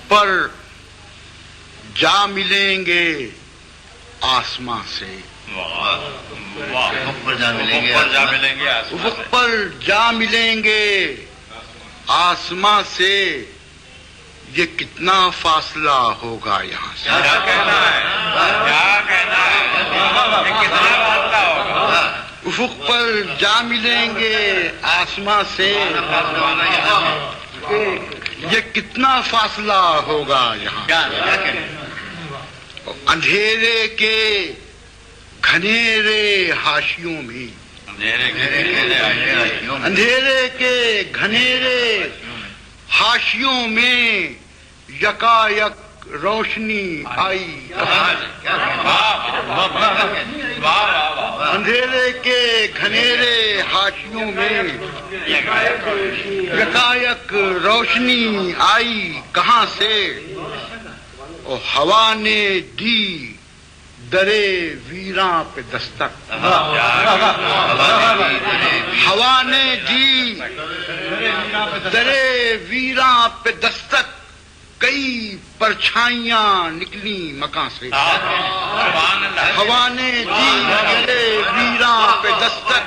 پر جا ملیں گے آسماں سے، افق پر جا ملیں گے، افق پر جا ملیں گے آسماں سے، یہ کتنا فاصلہ ہوگا یہاں سے۔ کیا کہنا ہے، کیا کہنا ہے، یہ کتنا فاصلہ ہوگا؟ افق پر جا ملیں گے آسماں سے، یہ کتنا فاصلہ ہوگا یہاں سے۔ اندھیرے کے گھنیرے حاشیوں میں، اندھیرے کے گھنیرے حاشیوں میں یکایک روشنی آئی، اندھیرے کے گھنیرے حاشیوں میں یکایک روشنی آئی، کہاں سے؟ اور ہوا نے دی درے ویراں پہ دستک، ہوا نے دی درے ویراں پہ دستک، کئی پرچھائیاں نکلی مکان سے، ہوا نے دی درے ویراں پہ دستک،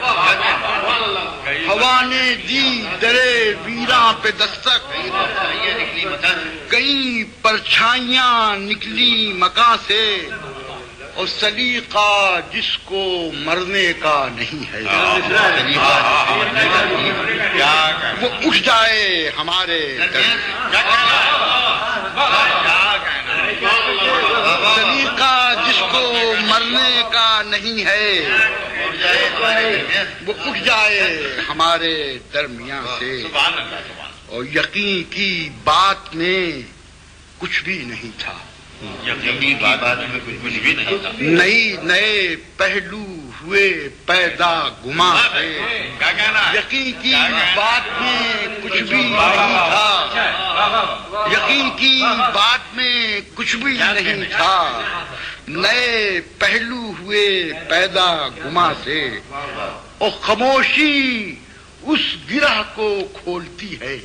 ہوا نے دی درے ویراں پہ دستک، کئی پرچھائیاں نکلی مکان سے، اور سلیقہ جس کو مرنے کا نہیں ہے وہ اٹھ جائے ہمارے سلیقہ جس کو مرنے کا نہیں ہے وہ اٹھ جائے ہمارے درمیان سے، اور یقین کی بات میں کچھ بھی نہیں تھا، نئی نئے پہلو ہوئے پیدا گما سے، یقین کی بات میں کچھ بھی نہیں تھا، یقین کی بات میں کچھ بھی نہیں تھا، نئے پہلو ہوئے پیدا گما سے، اور خاموشی اس گرہ کو کھولتی ہے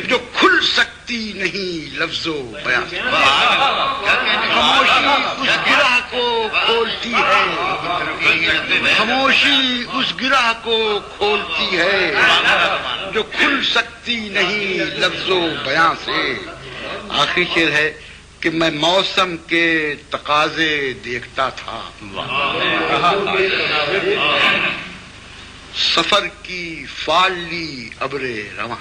جو کھل سکتی نہیں لفظ و بیان سے، خاموشی اس گرہ کو کھولتی ہے، خاموشی اس گرہ کو کھولتی ہے جو کھل سکتی نہیں لفظ و بیان سے۔ آخری شعر ہے کہ میں موسم کے تقاضے دیکھتا تھا، سفر کی فالی ابرے رواں،